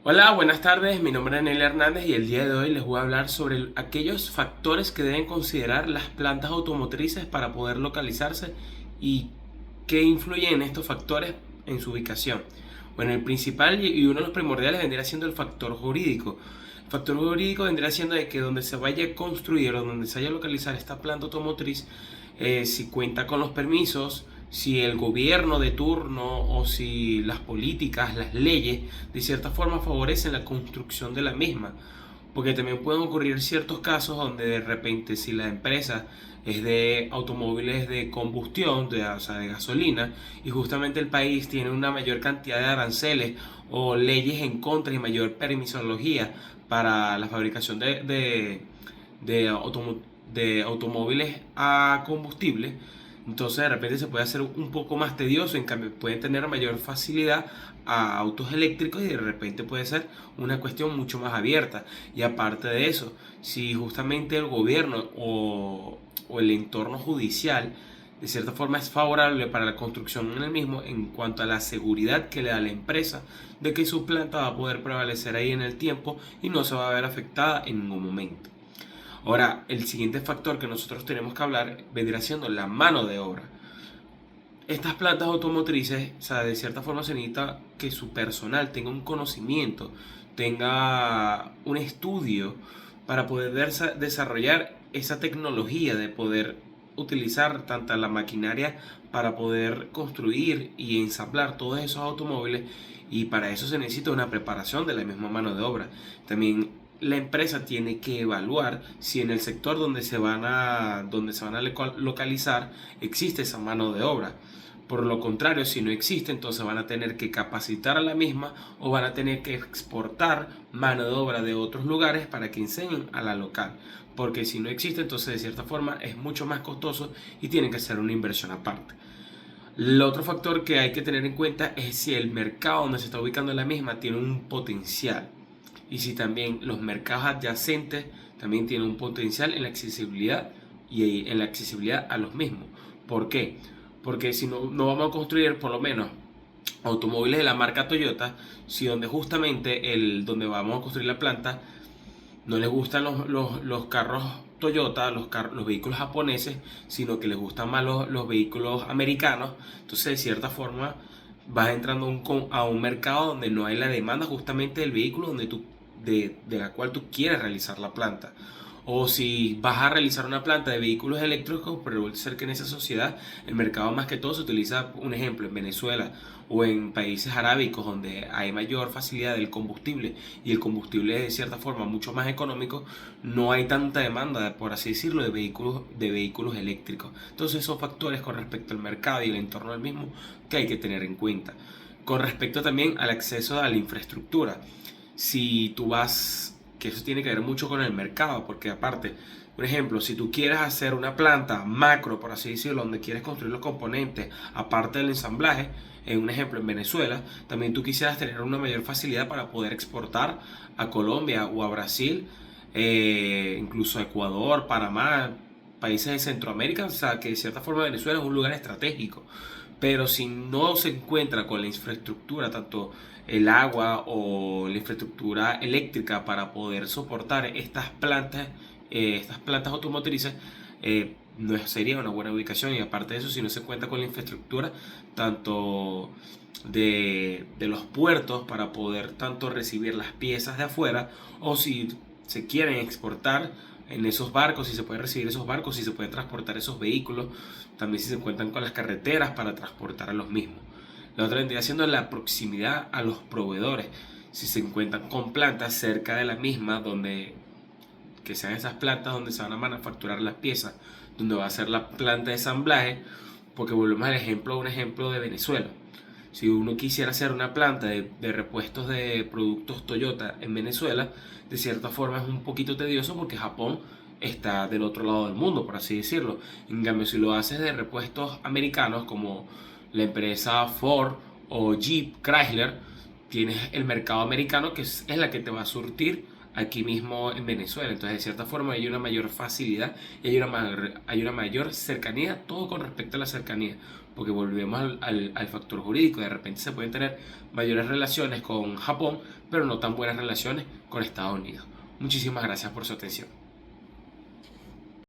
Hola, buenas tardes, mi nombre es Nelly Hernández y el día de hoy les voy a hablar sobre aquellos factores que deben considerar las plantas automotrices para poder localizarse y qué influyen en estos factores en su ubicación. Bueno, el principal y uno de los primordiales vendría siendo el factor jurídico. El factor jurídico vendría siendo de que donde se vaya a construir o donde se vaya a localizar esta planta automotriz, si cuenta con los permisos, si el gobierno de turno o si las políticas, las leyes, de cierta forma favorecen la construcción de la misma. Porque también pueden ocurrir ciertos casos donde de repente si la empresa es de automóviles de combustión, o sea, de gasolina, y justamente el país tiene una mayor cantidad de aranceles o leyes en contra y mayor permisología para la fabricación de, automo- de automóviles a combustible, entonces de repente se puede hacer un poco más tedioso, en cambio pueden tener mayor facilidad a autos eléctricos y de repente puede ser una cuestión mucho más abierta. Y aparte de eso, si justamente el gobierno o el entorno judicial de cierta forma es favorable para la construcción en el mismo en cuanto a la seguridad que le da a la empresa de que su planta va a poder prevalecer ahí en el tiempo y no se va a ver afectada en ningún momento. Ahora, el siguiente factor que nosotros tenemos que hablar vendrá siendo la mano de obra. Estas plantas automotrices, o sea, de cierta forma se necesita que su personal tenga un conocimiento, tenga un estudio para poder desarrollar esa tecnología de poder utilizar tanta la maquinaria para poder construir y ensamblar todos esos automóviles, y para eso se necesita una preparación de la misma mano de obra. También la empresa tiene que evaluar si en el sector donde se van a localizar existe esa mano de obra. Por lo contrario, si no existe, entonces van a tener que capacitar a la misma o van a tener que exportar mano de obra de otros lugares para que enseñen a la local. Porque si no existe, entonces de cierta forma es mucho más costoso y tienen que hacer una inversión aparte. El otro factor que hay que tener en cuenta es si el mercado donde se está ubicando la misma tiene un potencial y si también los mercados adyacentes también tienen un potencial en la accesibilidad y en la accesibilidad a los mismos. ¿Por qué? Porque si no vamos a construir por lo menos automóviles de la marca Toyota, si donde justamente donde vamos a construir la planta no les gustan los carros Toyota, los vehículos japoneses, sino que les gustan más los vehículos americanos. Entonces, de cierta forma, vas entrando a un mercado donde no hay la demanda justamente del vehículo de la cual tú quieres realizar la planta. O si vas a realizar una planta de vehículos eléctricos, pero resulta ser que en esa sociedad el mercado más que todo se utiliza, un ejemplo, en Venezuela o en países arábicos donde hay mayor facilidad del combustible y el combustible es de cierta forma mucho más económico, no hay tanta demanda, por así decirlo, de vehículos eléctricos. Entonces son factores con respecto al mercado y el entorno del mismo que hay que tener en cuenta. Con respecto también al acceso a la infraestructura, si tú vas, que eso tiene que ver mucho con el mercado, porque aparte, por ejemplo, si tú quieres hacer una planta macro, por así decirlo, donde quieres construir los componentes, aparte del ensamblaje, en un ejemplo en Venezuela, también tú quisieras tener una mayor facilidad para poder exportar a Colombia o a Brasil, incluso a Ecuador, Panamá, países de Centroamérica, o sea que de cierta forma Venezuela es un lugar estratégico. Pero si no se encuentra con la infraestructura, tanto el agua o la infraestructura eléctrica para poder soportar estas plantas automotrices, no sería una buena ubicación. Y aparte de eso, si no se cuenta con la infraestructura, tanto de los puertos para poder tanto recibir las piezas de afuera, o si se quieren exportar en esos barcos, si se puede recibir esos barcos, si se puede transportar esos vehículos, también si se cuentan con las carreteras para transportar a los mismos. La otra vendría siendo la proximidad a los proveedores. Si se encuentran con plantas cerca de la misma, donde que sean esas plantas donde se van a manufacturar las piezas, donde va a ser la planta de ensamblaje, porque volvemos al ejemplo, un ejemplo de Venezuela. Si uno quisiera hacer una planta de repuestos de productos Toyota en Venezuela, de cierta forma es un poquito tedioso porque Japón está del otro lado del mundo, por así decirlo. En cambio, si lo haces de repuestos americanos como la empresa Ford o Jeep, Chrysler, tienes el mercado americano que es la que te va a surtir aquí mismo en Venezuela. Entonces, de cierta forma, hay una mayor facilidad y hay una mayor cercanía, todo con respecto a la cercanía, porque volvemos al factor jurídico. De repente se pueden tener mayores relaciones con Japón, pero no tan buenas relaciones con Estados Unidos. Muchísimas gracias por su atención.